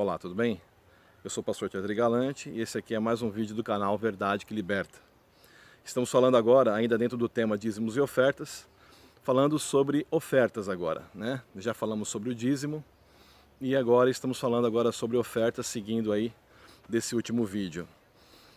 Olá, tudo bem? Eu sou o pastor Teodoro Galante e esse aqui é mais um vídeo do canal Verdade que Liberta. Estamos falando agora, ainda dentro do tema dízimos e ofertas, falando sobre ofertas agora, né? Já falamos sobre o dízimo e agora estamos falando agora sobre ofertas, seguindo aí desse último vídeo.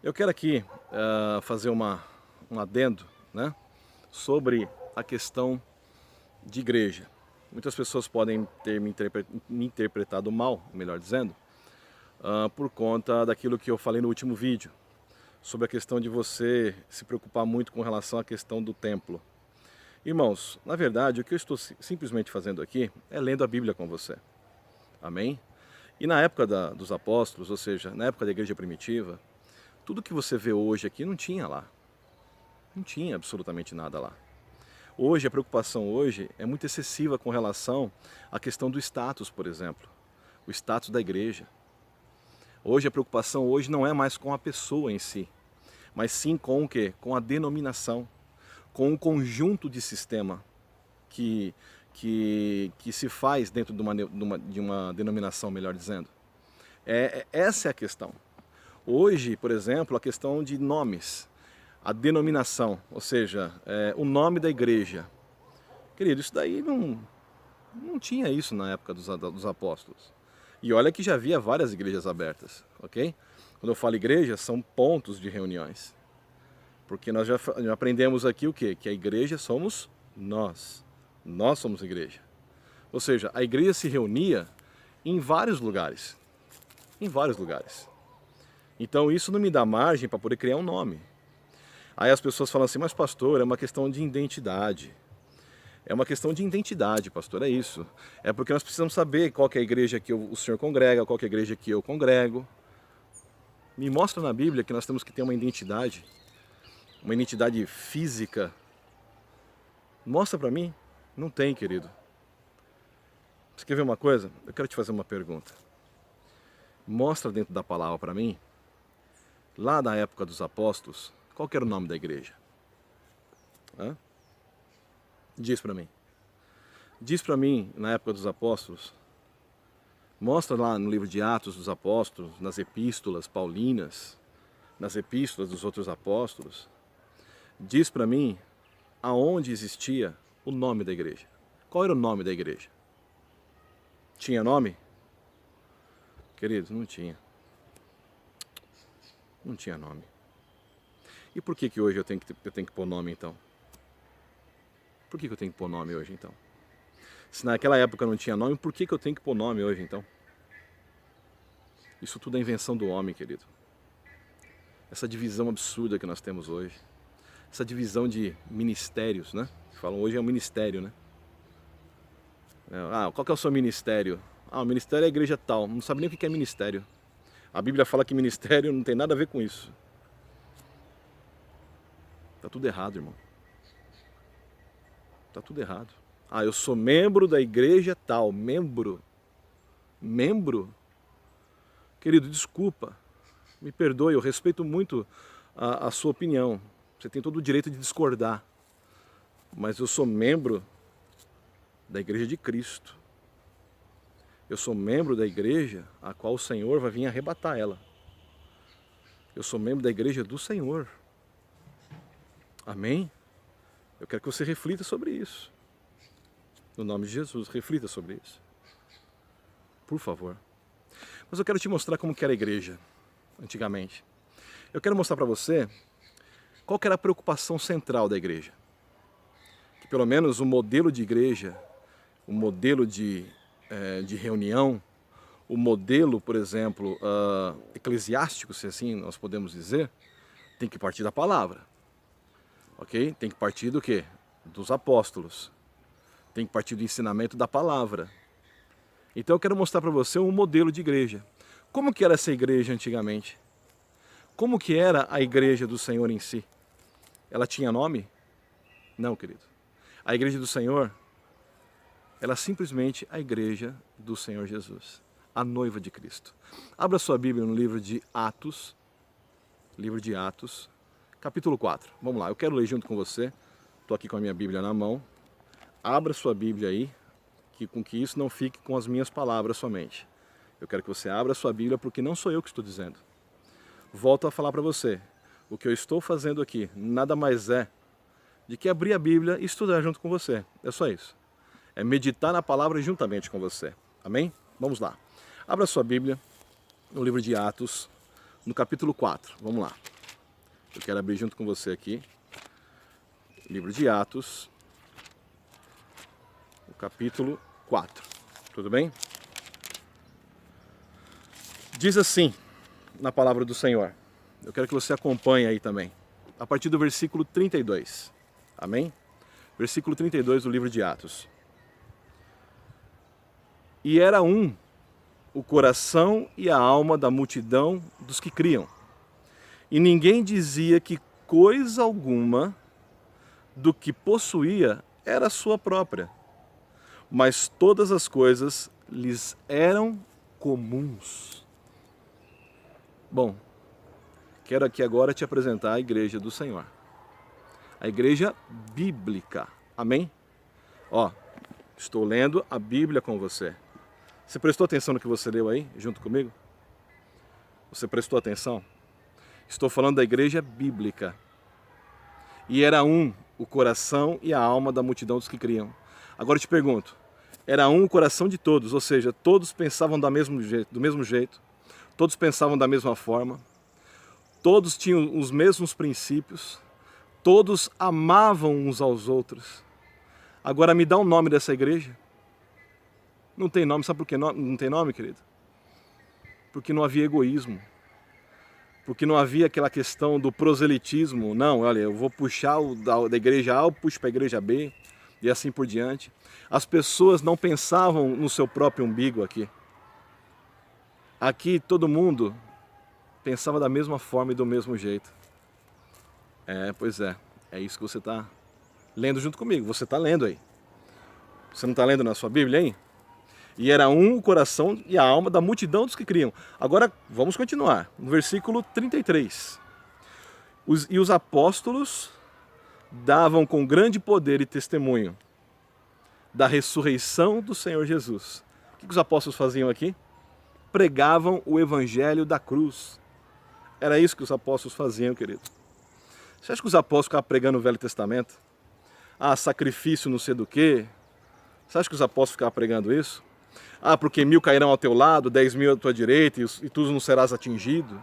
Eu quero aqui fazer um adendo, né? Sobre a questão de igreja. Muitas pessoas podem ter me interpretado mal, melhor dizendo, por conta daquilo que eu falei no último vídeo, sobre a questão de você se preocupar muito com relação à questão do templo. Irmãos, na verdade, o que eu estou simplesmente fazendo aqui é lendo a Bíblia com você. Amém? E na época dos apóstolos, ou seja, na época da igreja primitiva, tudo que você vê hoje aqui não tinha lá. Não tinha absolutamente nada lá. Hoje, a preocupação hoje é muito excessiva com relação à questão do status, por exemplo. O status da igreja. Hoje, a preocupação hoje não é mais com a pessoa em si, mas sim com o quê? Com a denominação, com o conjunto de sistema que se faz dentro de uma denominação, melhor dizendo. Essa é a questão. Hoje, por exemplo, a questão de nomes, a denominação, ou seja, o nome da igreja. Querido, isso daí não tinha isso na época dos apóstolos. E olha que já havia várias igrejas abertas, ok? Quando eu falo igreja, são pontos de reuniões. Porque nós já aprendemos aqui o quê? Que a igreja somos nós. Nós somos igreja. Ou seja, a igreja se reunia em vários lugares. Em vários lugares. Então isso não me dá margem para poder criar um nome. Aí as pessoas falam assim, mas pastor, é uma questão de identidade. É uma questão de identidade, pastor, é isso. É porque nós precisamos saber qual que é a igreja que o senhor congrega, qual que é a igreja que eu congrego. Me mostra na Bíblia que nós temos que ter uma identidade física. Mostra para mim. Não tem, querido. Você quer ver uma coisa? Eu quero te fazer uma pergunta. Mostra dentro da palavra para mim, lá na época dos apóstolos, qual que era o nome da igreja? Hã? Diz para mim. Diz para mim, na época dos apóstolos, mostra lá no livro de Atos dos Apóstolos, nas epístolas paulinas, nas epístolas dos outros apóstolos, diz para mim aonde existia o nome da igreja. Qual era o nome da igreja? Tinha nome? Queridos, não tinha. Não tinha nome. E por que hoje eu tenho que pôr nome então? Por que eu tenho que pôr nome hoje então? Se naquela época não tinha nome, por que eu tenho que pôr nome hoje então? Isso tudo é invenção do homem, querido. Essa divisão absurda que nós temos hoje. Essa divisão de ministérios, né? Falam hoje é um ministério, né? Qual que é o seu ministério? O ministério é a igreja tal. Não sabe nem o que é ministério. A Bíblia fala que ministério não tem nada a ver com isso. Tá tudo errado, irmão. Tá tudo errado. Eu sou membro da igreja tal. Membro? Membro? Querido, desculpa. Me perdoe, eu respeito muito a sua opinião. Você tem todo o direito de discordar. Mas eu sou membro da igreja de Cristo. Eu sou membro da igreja a qual o Senhor vai vir arrebatar ela. Eu sou membro da igreja do Senhor. Amém? Eu quero que você reflita sobre isso. No nome de Jesus, reflita sobre isso. Por favor. Mas eu quero te mostrar como que era a igreja antigamente. Eu quero mostrar para você qual que era a preocupação central da igreja. Que pelo menos o modelo de igreja, o modelo de reunião, o modelo, por exemplo, eclesiástico, se assim nós podemos dizer, tem que partir da palavra. Ok? Tem que partir do quê? Dos apóstolos. Tem que partir do ensinamento da palavra. Então eu quero mostrar para você um modelo de igreja. Como que era essa igreja antigamente? Como que era a igreja do Senhor em si? Ela tinha nome? Não, querido. A igreja do Senhor, ela é simplesmente a igreja do Senhor Jesus. A noiva de Cristo. Abra sua Bíblia no livro de Atos. Livro de Atos, capítulo 4. Vamos lá, eu quero ler junto com você. Estou aqui com a minha Bíblia na mão. Abra sua Bíblia aí, com que isso não fique com as minhas palavras somente. Eu quero que você abra a sua Bíblia, porque não sou eu que estou dizendo. Volto a falar para você, o que eu estou fazendo aqui nada mais é de que abrir a Bíblia e estudar junto com você. É só isso. É meditar na palavra juntamente com você. Amém? Vamos lá. Abra a sua Bíblia no livro de Atos, no capítulo 4. Vamos lá. Eu quero abrir junto com você aqui. Livro de Atos, no capítulo 4. Tudo bem? Diz assim, na palavra do Senhor. Eu quero que você acompanhe aí também. A partir do versículo 32. Amém? Versículo 32 do livro de Atos. E era o coração e a alma da multidão dos que criam. E ninguém dizia que coisa alguma do que possuía era sua própria, mas todas as coisas lhes eram comuns. Bom, quero aqui agora te apresentar a igreja do Senhor. A igreja bíblica. Amém? Ó, estou lendo a Bíblia com você. Você prestou atenção no que você leu aí, junto comigo? Você prestou atenção? Estou falando da igreja bíblica. E era o coração e a alma da multidão dos que criam. Agora eu te pergunto, era o coração de todos, ou seja, todos pensavam do mesmo jeito, todos pensavam da mesma forma, todos tinham os mesmos princípios, todos amavam uns aos outros. Agora me dá um nome dessa igreja. Não tem nome, sabe por que não tem nome, querido? Porque não havia egoísmo. Porque não havia aquela questão do proselitismo. Não, olha, eu vou puxar da igreja A, eu puxo para a igreja B, e assim por diante. As pessoas não pensavam no seu próprio umbigo aqui. Aqui todo mundo pensava da mesma forma e do mesmo jeito. Pois é isso que você está lendo junto comigo. Você está lendo aí. Você não está lendo na sua Bíblia aí? E era o coração e a alma da multidão dos que criam. Agora, vamos continuar. No versículo 33. E os apóstolos davam com grande poder e testemunho da ressurreição do Senhor Jesus. O que os apóstolos faziam aqui? Pregavam o evangelho da cruz. Era isso que os apóstolos faziam, querido. Você acha que os apóstolos ficavam pregando o Velho Testamento? Sacrifício não sei do quê. Você acha que os apóstolos ficavam pregando isso? Porque 1000 cairão ao teu lado, 10.000 à tua direita e tu não serás atingido.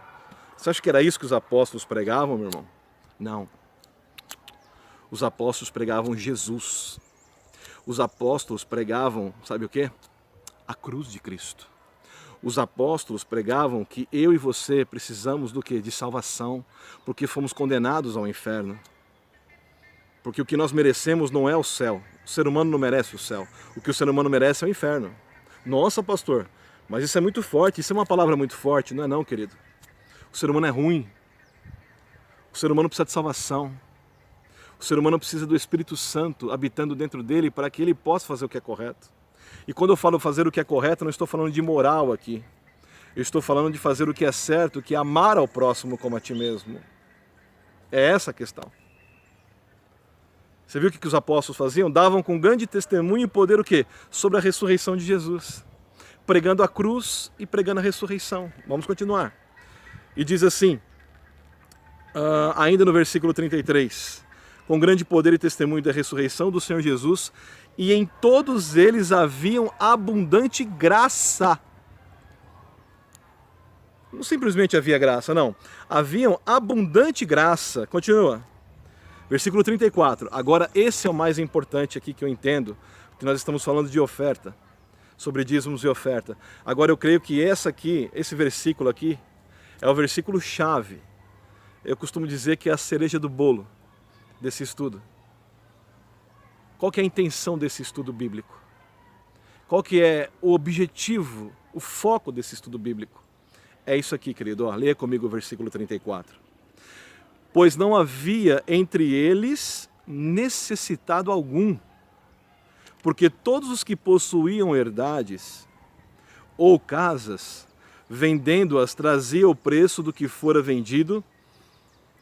Você acha que era isso que os apóstolos pregavam, meu irmão? Não. Os apóstolos pregavam Jesus. Os apóstolos pregavam, sabe o quê? A cruz de Cristo. Os apóstolos pregavam que eu e você precisamos do quê? De salvação, porque fomos condenados ao inferno. Porque o que nós merecemos não é o céu. O ser humano não merece o céu. O que o ser humano merece é o inferno. Nossa, pastor, mas isso é muito forte, isso é uma palavra muito forte. Não é não, querido. O ser humano é ruim. O ser humano precisa de salvação. O ser humano precisa do Espírito Santo habitando dentro dele para que ele possa fazer o que é correto. E quando eu falo fazer o que é correto, não estou falando de moral aqui. Eu estou falando de fazer o que é certo, que é amar ao próximo como a ti mesmo. É essa a questão. Você viu o que os apóstolos faziam? Davam com grande testemunho e poder o quê? Sobre a ressurreição de Jesus. Pregando a cruz e pregando a ressurreição. Vamos continuar. E diz assim, ainda no versículo 33, com grande poder e testemunho da ressurreição do Senhor Jesus, e em todos eles haviam abundante graça. Não simplesmente havia graça, não. Haviam abundante graça. Continua. Versículo 34. Agora esse é o mais importante aqui que eu entendo, que nós estamos falando de oferta, sobre dízimos e oferta. Agora eu creio que esse versículo aqui, é o versículo chave. Eu costumo dizer que é a cereja do bolo desse estudo. Qual que é a intenção desse estudo bíblico? Qual que é o objetivo, o foco desse estudo bíblico? É isso aqui, querido. Leia comigo o versículo 34. Pois não havia entre eles necessitado algum, porque todos os que possuíam herdades ou casas, vendendo-as, traziam o preço do que fora vendido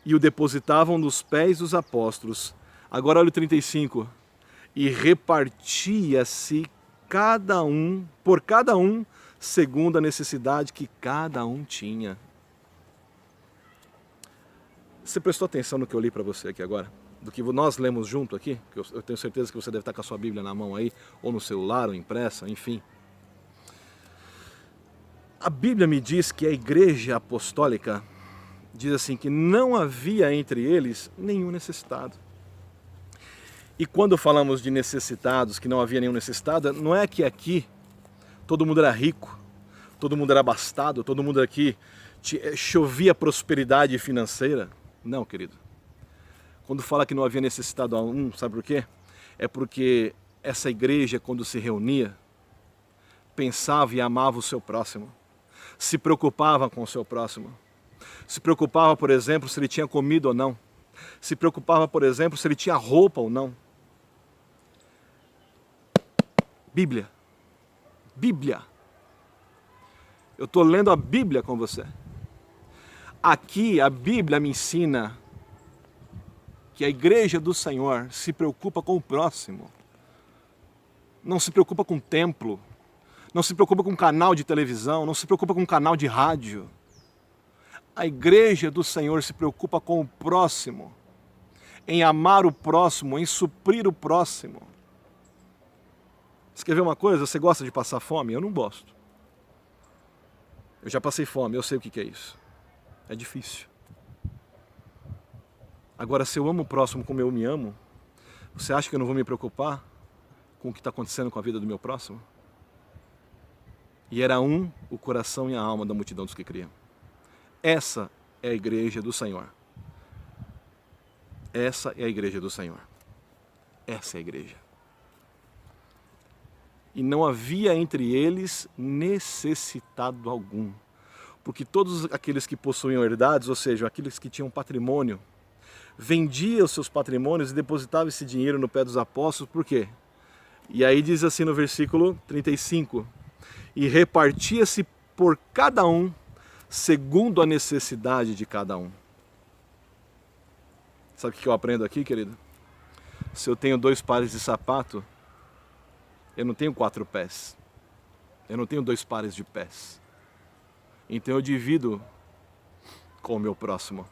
e o depositavam nos pés dos apóstolos. Agora olha o 35. E repartia-se por cada um segundo a necessidade que cada um tinha. Você prestou atenção no que eu li para você aqui agora? Do que nós lemos junto aqui? Que eu tenho certeza que você deve estar com a sua Bíblia na mão aí, ou no celular, ou impressa, enfim. A Bíblia me diz que a igreja apostólica diz assim que não havia entre eles nenhum necessitado. E quando falamos de necessitados, que não havia nenhum necessitado, não é que aqui todo mundo era rico, todo mundo era abastado, todo mundo aqui chovia prosperidade financeira. Não, querido. Quando fala que não havia necessitado algum, sabe por quê? É porque essa igreja, quando se reunia, pensava e amava o seu próximo, se preocupava com o seu próximo, se preocupava, por exemplo, se ele tinha comido ou não, se preocupava, por exemplo, se ele tinha roupa ou não. Bíblia. Bíblia. Eu estou lendo a Bíblia com você. Aqui a Bíblia me ensina que a igreja do Senhor se preocupa com o próximo. Não se preocupa com o templo, não se preocupa com canal de televisão, não se preocupa com canal de rádio. A igreja do Senhor se preocupa com o próximo, em amar o próximo, em suprir o próximo. Você quer ver uma coisa? Você gosta de passar fome? Eu não gosto. Eu já passei fome, eu sei o que é isso. É difícil. Agora, se eu amo o próximo como eu me amo, você acha que eu não vou me preocupar com o que está acontecendo com a vida do meu próximo? E era um o coração e a alma da multidão dos que criam. Essa é a igreja do Senhor. Essa é a igreja do Senhor. Essa é a igreja. E não havia entre eles necessitado algum. Porque todos aqueles que possuíam herdades, ou seja, aqueles que tinham patrimônio, vendiam os seus patrimônios e depositavam esse dinheiro no pé dos apóstolos. Por quê? E aí diz assim no versículo 35, e repartia-se por cada um, segundo a necessidade de cada um. Sabe o que eu aprendo aqui, querido? Se eu tenho 2 pares de sapato, eu não tenho 4 pés. Eu não tenho 2 pares de pés. Então eu divido com o meu próximo.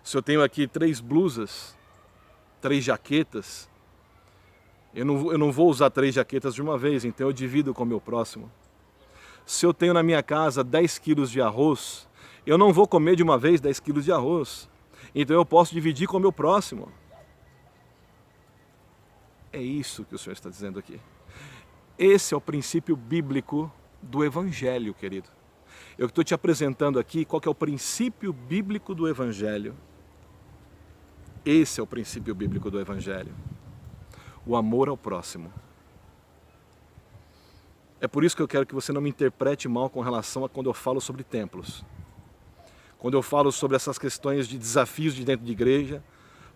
Se eu tenho aqui 3 blusas, 3 jaquetas, eu não vou usar 3 jaquetas de uma vez, então eu divido com o meu próximo. Se eu tenho na minha casa 10 quilos de arroz, eu não vou comer de uma vez 10 quilos de arroz. Então eu posso dividir com o meu próximo. É isso que o Senhor está dizendo aqui. Esse é o princípio bíblico do Evangelho, querido. Eu estou te apresentando aqui qual que é o princípio bíblico do Evangelho. Esse é o princípio bíblico do Evangelho. O amor ao próximo. É por isso que eu quero que você não me interprete mal com relação a quando eu falo sobre templos. Quando eu falo sobre essas questões de desafios de dentro de igreja,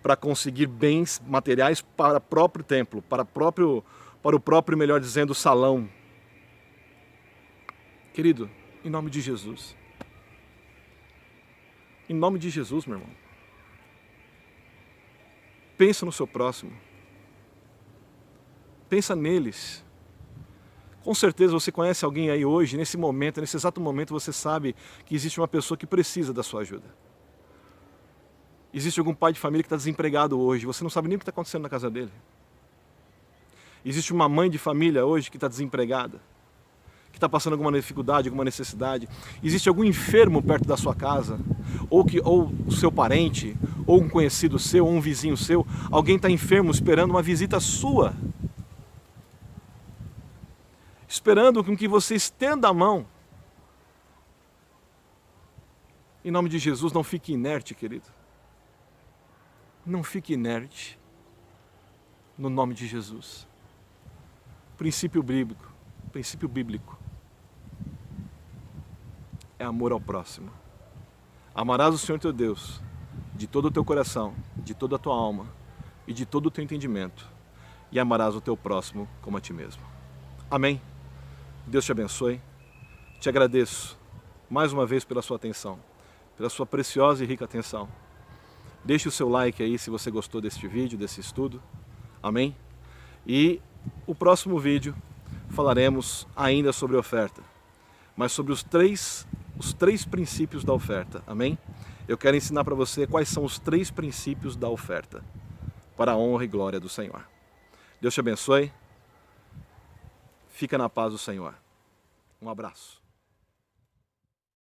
para conseguir bens materiais para o próprio templo, para o próprio, melhor dizendo, salão. Querido, em nome de Jesus. Em nome de Jesus, meu irmão. Pensa no seu próximo. Pensa neles. Com certeza você conhece alguém aí hoje, nesse momento, nesse exato momento, você sabe que existe uma pessoa que precisa da sua ajuda. Existe algum pai de família que está desempregado hoje, você não sabe nem o que está acontecendo na casa dele. Existe uma mãe de família hoje que está desempregada, que está passando alguma dificuldade, alguma necessidade. Existe algum enfermo perto da sua casa, ou o seu parente, ou um conhecido seu, ou um vizinho seu. Alguém está enfermo esperando uma visita sua. Esperando com que você estenda a mão. Em nome de Jesus, não fique inerte, querido. Não fique inerte. No nome de Jesus. Princípio bíblico é amor ao próximo. Amarás o Senhor teu Deus de todo o teu coração, de toda a tua alma e de todo o teu entendimento, e amarás o teu próximo como a ti mesmo. Amém? Deus te abençoe. Te agradeço mais uma vez pela sua atenção, pela sua preciosa e rica atenção. Deixe o seu like aí se você gostou deste vídeo, desse estudo. Amém? E o próximo vídeo falaremos ainda sobre oferta. mas sobre os três princípios da oferta, amém? Eu quero ensinar para você quais são os 3 princípios da oferta, para a honra e glória do Senhor. Deus te abençoe, fica na paz do Senhor. Um abraço.